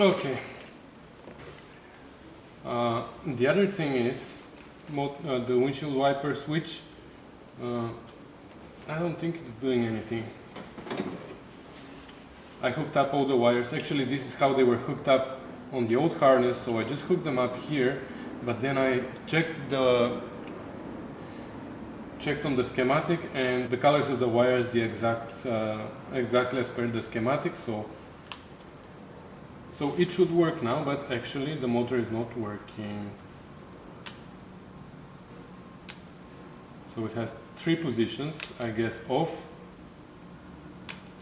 Okay. The other thing is the windshield wiper switch. I don't think it's doing anything. I hooked up all the wires. Actually, this is how they were hooked up on the old harness, so I just hooked them up here, but then I checked on the schematic, and the colors of the wires exactly as per the schematic, so it should work now, but actually the motor is not working. So it has 3 positions, I guess: off,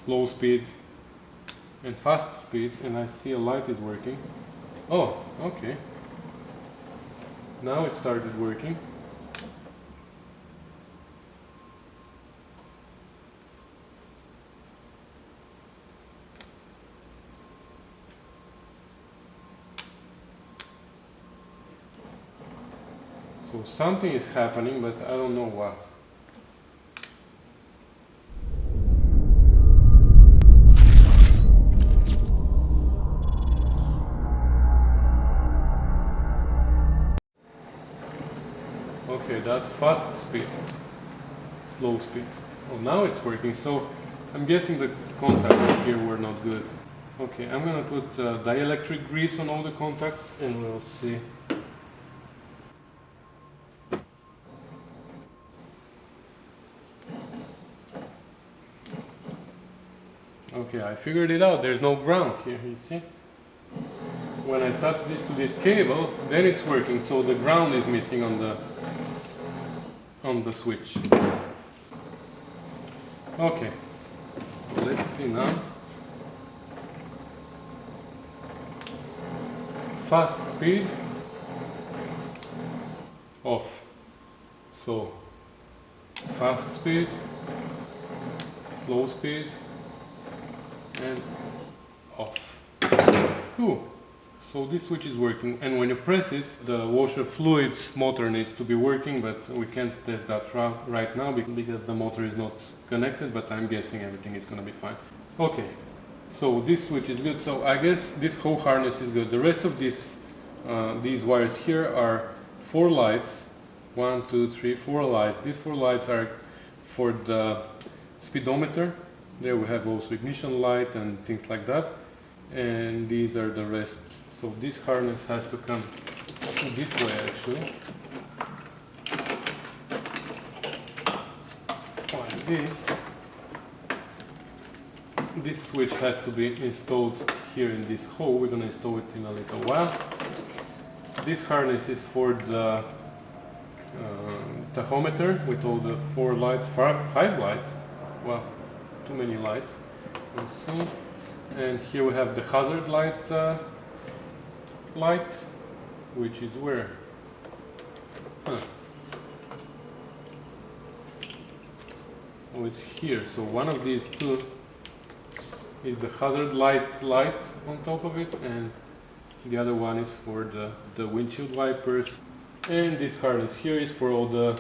slow speed, and fast speed, and I see a light is working. Oh, okay. Now it started working. So something is happening, but I don't know what. Okay, that's fast speed, slow speed. Oh, now it's working, so I'm guessing the contacts here were not good. Okay, I'm gonna put dielectric grease on all the contacts and we'll see. Okay, I figured it out. There's no ground here, you see? When I touch this to this cable, then it's working, so the ground is missing on the switch. Okay, let's see now. Fast speed, off. So, fast speed, slow speed, and off. Ooh. So this switch is working, and when you press it, the washer fluid motor needs to be working, but we can't test that right now because the motor is not connected, but I'm guessing everything is going to be fine. Okay, so this switch is good, so I guess this whole harness is good. The rest of these wires here are 4 lights. 1, 2, 3, 4 lights. These 4 lights are for the speedometer. There we have also ignition light and things like that. And these are the rest. So this harness has to come this way actually. Like this. This switch has to be installed here in this hole. We're going to install it in a little while. This harness is for the tachometer with all the 4 lights, 5 lights. Well, too many lights. We'll see. And here we have the hazard light, which is where? Huh. Oh, it's here. So one of these 2 is the hazard light on top of it, and the other one is for the windshield wipers. And this harness here is for all the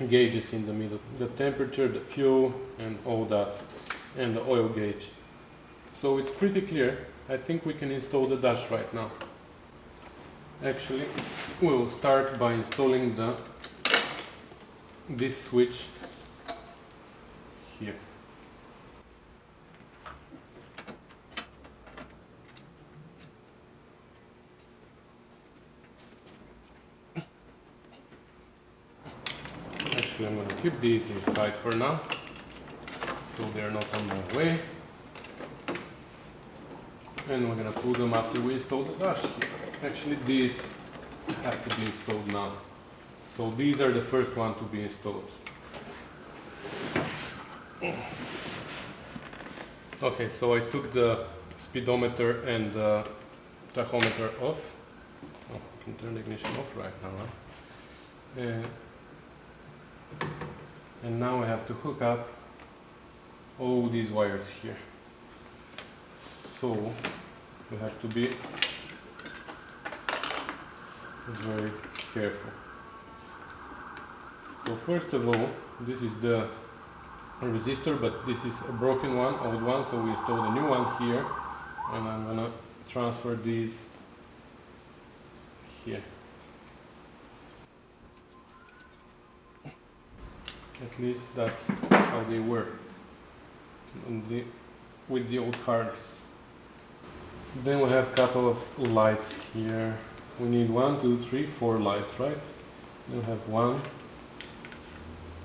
gauges in the middle, the temperature, the fuel, and all that, and the oil gauge. So it's pretty clear. I think we can install the dash right now. Actually, we'll start by installing this switch here. Actually, I'm going to keep these inside for now, so they're not on my way. And we're going to pull them after we install the dash here. Actually, these have to be installed now. So these are the first one to be installed. Okay, so I took the speedometer and the tachometer off. Oh, I can turn the ignition off right now, huh? And now I have to hook up all these wires here. So we have to be very careful. So first of all, this is the resistor, but this is a broken one, old one, so we installed a new one here, and I'm gonna transfer these here. At least that's how they work with the old harness. Then we have a couple of lights here. We need 1, 2, 3, 4 lights, right? Then we have 1,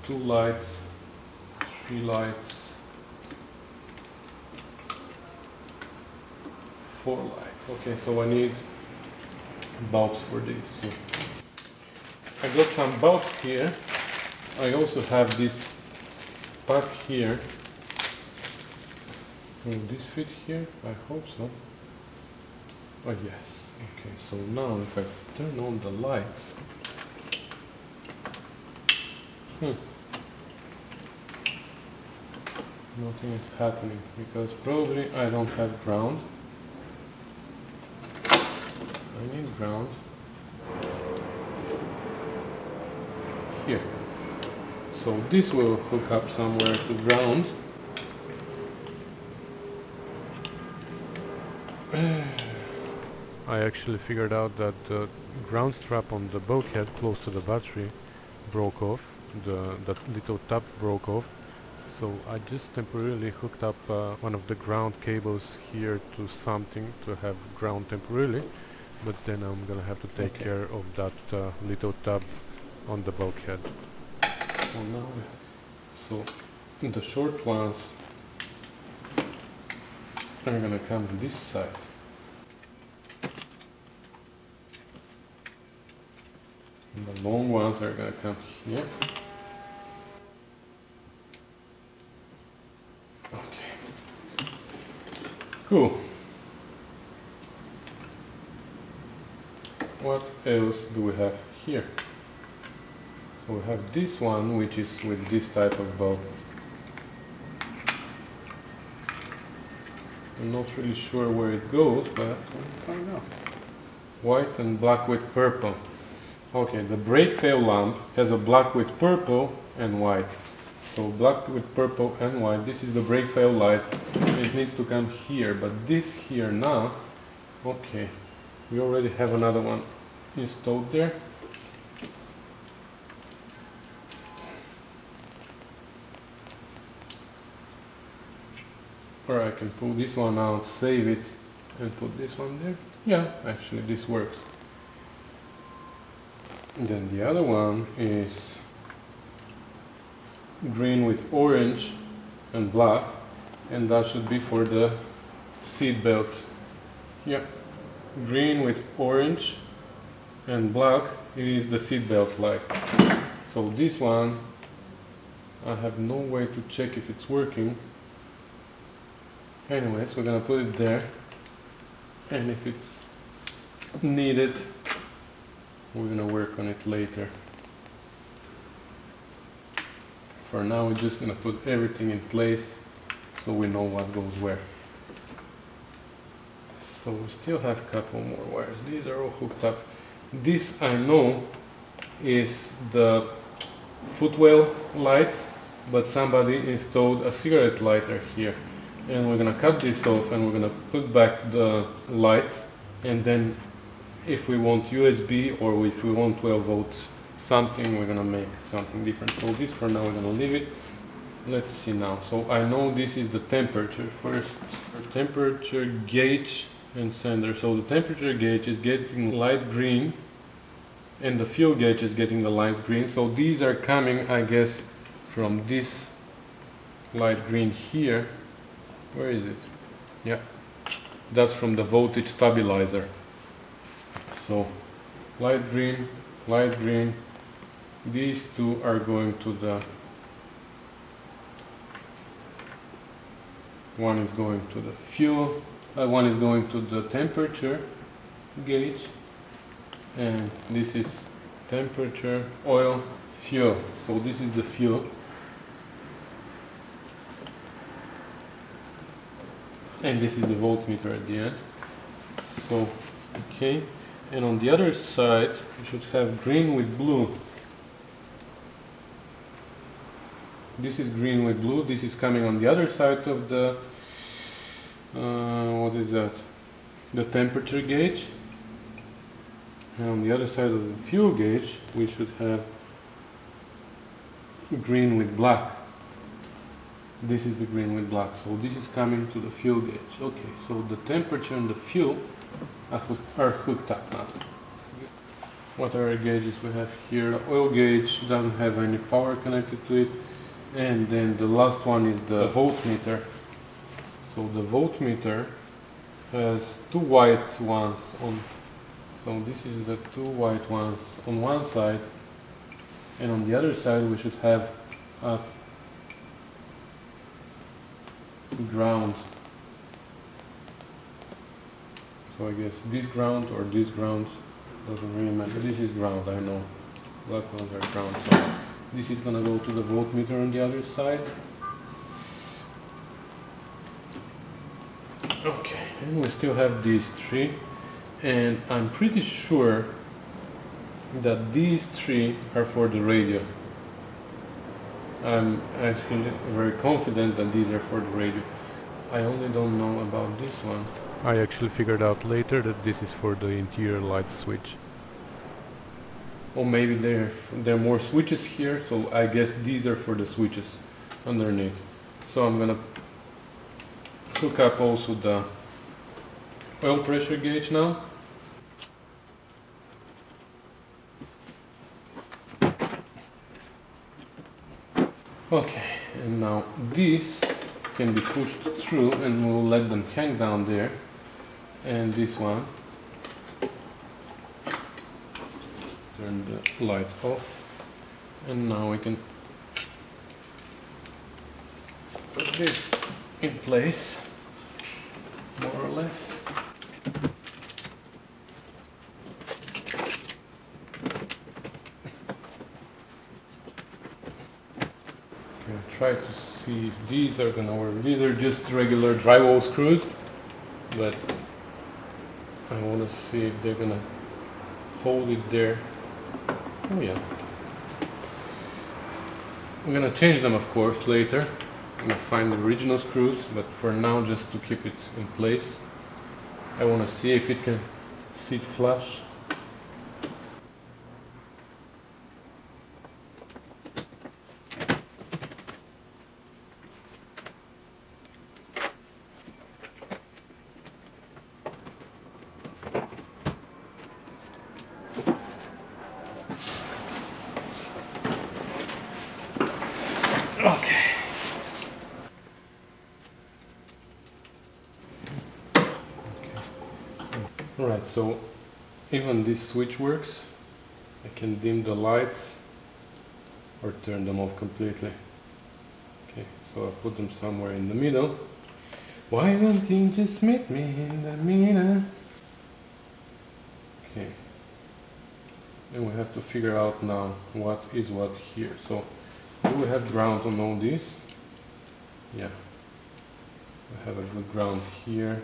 2 lights, 3 lights, 4 lights. Okay, so I need bulbs for this. So I got some bulbs here. I also have this pack here. Will this fit here? I hope so. Oh yes. Okay, so now if I turn on the lights, nothing is happening because probably I don't have ground. I need ground here. So this will hook up somewhere to ground. I actually figured out that the ground strap on the bulkhead close to the battery broke off. That little tab broke off. So I just temporarily hooked up one of the ground cables here to something to have ground temporarily. But then I'm gonna have to take care of that little tab on the bulkhead. So the short ones are gonna come on this side. And the long ones are gonna come here. Okay. Cool. What else do we have here? So we have this one, which is with this type of bulb. I'm not really sure where it goes, but we'll find out. White and black with purple. Okay, the brake fail lamp has a black with purple and white. So black with purple and white. This is the brake fail light. It needs to come here, but this here now, okay, we already have another one installed there. Or I can pull this one out, save it, and put this one there. Yeah, actually this works. And then the other one is green with orange and black, and that should be for the seat belt. Yeah, green with orange and black, it is the seat belt light. So this one, I have no way to check if it's working. Anyways, we're gonna put it there, and if it's needed, we're gonna work on it later. For now, we're just gonna put everything in place so we know what goes where. So we still have a couple more wires. These are all hooked up. This I know is the footwell light, but somebody installed a cigarette lighter here. And we're gonna cut this off and we're gonna put back the light, and then if we want USB or if we want 12 volt something, we're gonna make something different. So this for now we're gonna leave it. Let's see now. So I know this is the temperature first. Temperature gauge and sender. So the temperature gauge is getting light green and the fuel gauge is getting the light green. So these are coming, I guess, from this light green here. Where is it? Yeah, that's from the voltage stabilizer. So light green, these two are going to the, one is going to the fuel, one is going to the temperature gauge, and this is temperature, oil, fuel. So this is the fuel. And this is the voltmeter at the end. So, okay. And on the other side, you should have green with blue. This is green with blue. This is coming on the other side of the, what is that? the temperature gauge, and on the other side of the fuel gauge we should have green with black. This is the green with black, so this is coming to the fuel gauge. Okay, so the temperature and the fuel are hooked up now. What are our gauges we have here? The oil gauge doesn't have any power connected to it, and then the last one is the voltmeter. So the voltmeter has two white ones on, so this is the two white ones on one side, and on the other side we should have a ground. So I guess this ground or this ground, doesn't really matter. This is ground, I know. Black ones are ground. So this is gonna go to the voltmeter on the other side. Okay, and we still have these three, and I'm pretty sure that these three are for the radio. I'm actually very confident that these are for the radio. I only don't know about this one. I actually figured out later that this is for the interior light switch. Or maybe there are more switches here, so I guess these are for the switches underneath. So I'm gonna hook up also the oil pressure gauge now. Okay, and now these can be pushed through and we'll let them hang down there. And this one, turn the lights off, and now we can put this in place, more or less. Try to see if these are gonna work. These are just regular drywall screws, but I want to see if they're gonna hold it there. Oh yeah. I'm gonna change them, of course, later. I'm gonna find the original screws, but for now, just to keep it in place, I want to see if it can sit flush. Okay. Alright, so even this switch works. I can dim the lights or turn them off completely. Okay, so I put them somewhere in the middle. Why don't you just meet me in the middle? Okay. And we have to figure out now what is what here. So do we have ground on all these? Yeah. I have a good ground here.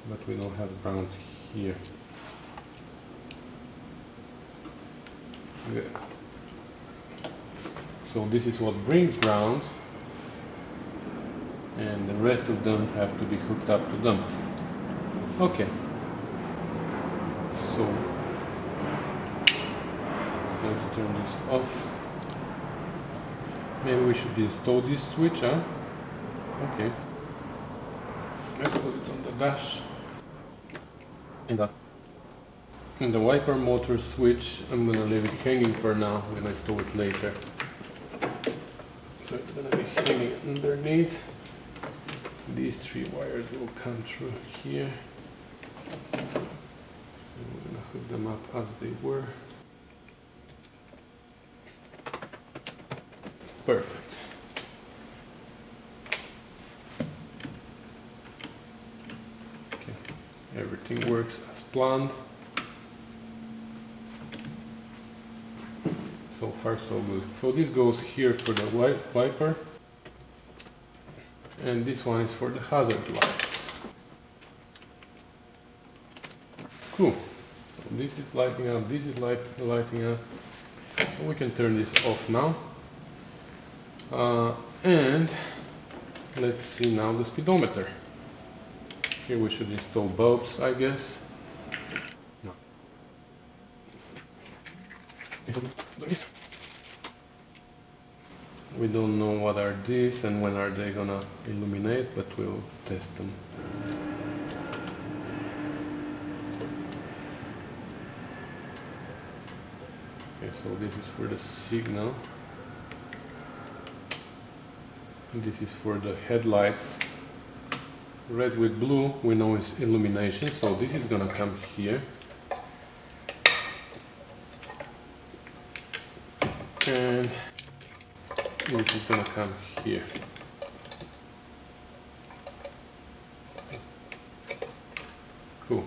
But we don't have ground here. Good. So this is what brings ground, and the rest of them have to be hooked up to them. Okay. So let's turn this off. Maybe we should install this switch, huh? Okay. Let's put it on the dash. And the wiper motor switch, I'm gonna leave it hanging for now, I'm gonna install it later. So it's gonna be hanging underneath. These three wires will come through here. And we're gonna hook them up as they were. Perfect. Okay, everything works as planned. So far so good. So this goes here for the wiper, and this one is for the hazard lights. Cool. So this is lighting up, this is lighting up. So we can turn this off now. And let's see now the speedometer. Here we should install bulbs, I guess. No. We don't know what are these and when are they gonna illuminate, but we'll test them. Okay, so this is for the signal. This is for the headlights. Red with blue we know is illumination, so this is gonna come here. And this is gonna come here. Cool.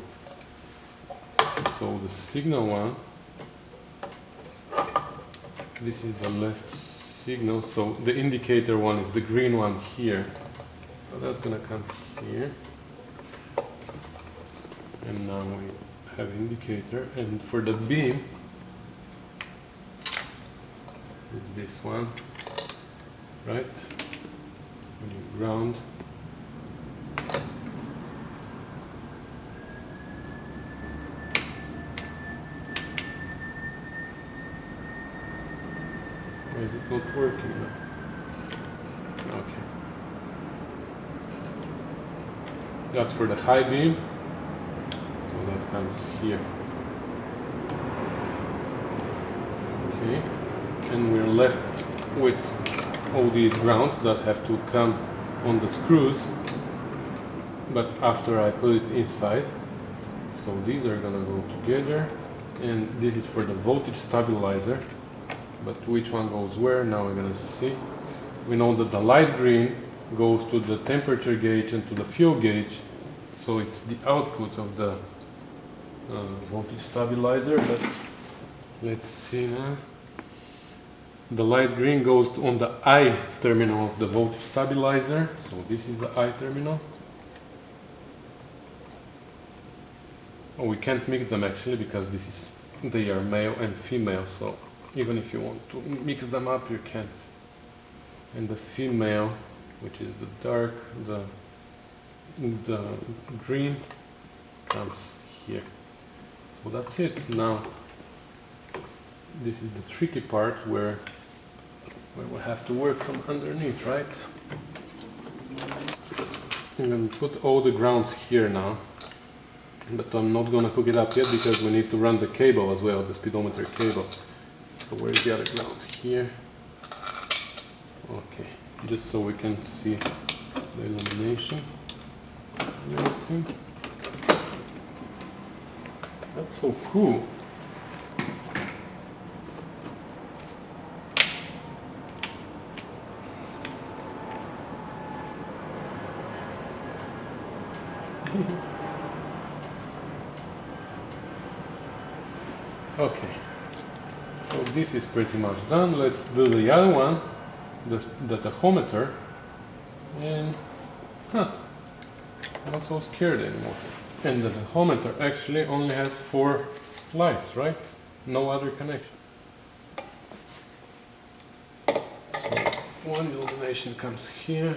So the signal one, this is the left signal, so the indicator one is the green one here. So that's gonna come here. And now we have indicator, and for the beam is this one, right? When you ground. Why is it not working now? Okay. That's for the high beam. So that comes here. Okay. And we're left with all these grounds that have to come on the screws, but after I put it inside. So these are gonna go together, and this is for the voltage stabilizer. But which one goes where, now we're gonna see. We know that the light green goes to the temperature gauge and to the fuel gauge, so it's the output of the voltage stabilizer. But let's see now. The light green goes on the I terminal of the voltage stabilizer, so this is the I terminal. Oh, we can't mix them actually because they are male and female, so even if you want to mix them up, you can't. And the female, which is the dark, the green, comes here. So that's it. Now, this is the tricky part where we have to work from underneath, right? I'm going to put all the grounds here now, but I'm not going to hook it up yet because we need to run the cable as well, the speedometer cable. So where's the other ground? Here. Okay, just so we can see the illumination and everything. That's so cool. Okay, so this is pretty much done. Let's do the other one, the tachometer, and I'm not so scared anymore. And the tachometer actually only has 4 lights, right? No other connection. So one illumination comes here.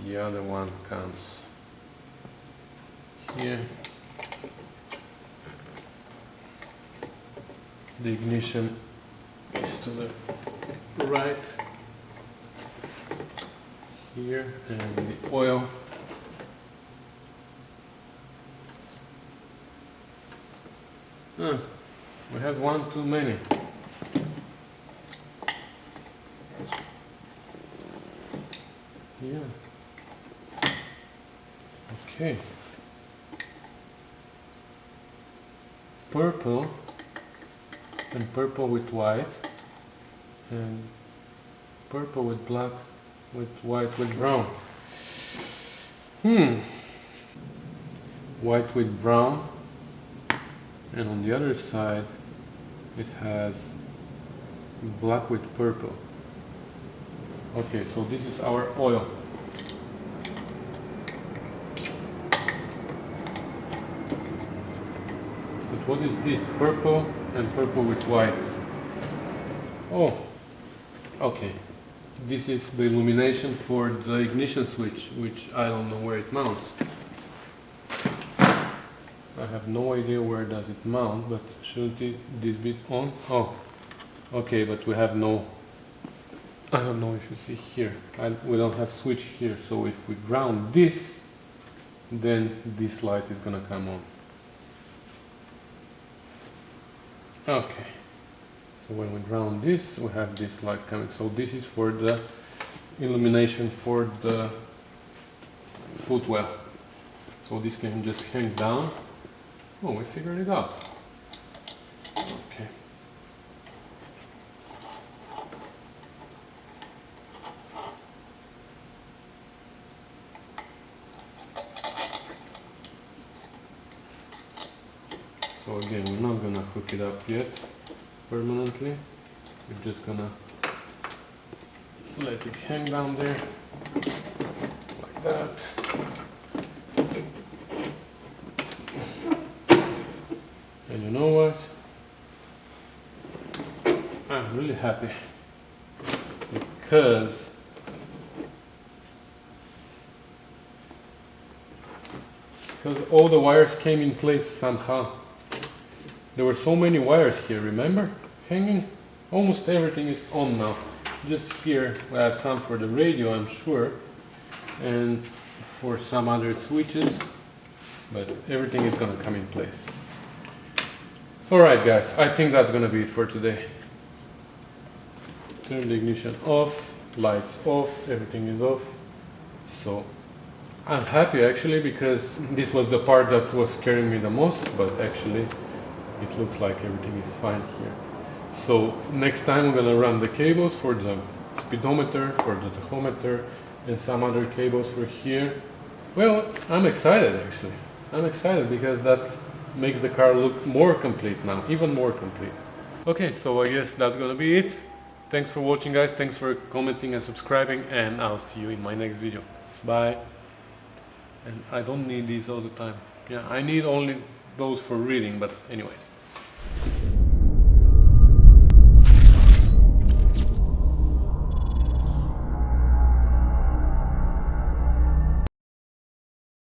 The other one comes here. The ignition is to the right here, and the oil we have one too many. Yeah. Okay. Purple and purple with white, and purple with black, with white with brown. White with brown, and on the other side it has black with purple. Okay, so this is our oil. But what is this? Purple and purple with white. Oh, okay. This is the illumination for the ignition switch, which I don't know where it mounts. I have no idea where does it mount, but should this be on? Oh, okay, but we have no, I don't know if you see here, we don't have switch here, so if we ground this, then this light is gonna come on. Okay, so when we ground this, we have this light coming. So this is for the illumination for the footwell. So this can just hang down. Oh, we figured it out. Okay. So again, we're not gonna hook it up yet permanently. We're just gonna let it hang down there like that. And you know what? I'm really happy because all the wires came in place somehow. There were so many wires here, remember? Hanging? Almost everything is on now. Just here we have some for the radio, I'm sure, and for some other switches, but everything is gonna come in place. Alright guys, I think that's gonna be it for today. Turn the ignition off, lights off, everything is off. So I'm happy actually, because this was the part that was scaring me the most, but actually it looks like everything is fine here. So next time I'm gonna run the cables for the speedometer, for the tachometer, and some other cables for here. Well, I'm excited actually. I'm excited because that makes the car look more complete now, even more complete. Okay, so I guess that's gonna be it. Thanks for watching guys, thanks for commenting and subscribing, and I'll see you in my next video. Bye. And I don't need these all the time. Yeah, I need only those for reading, but anyways.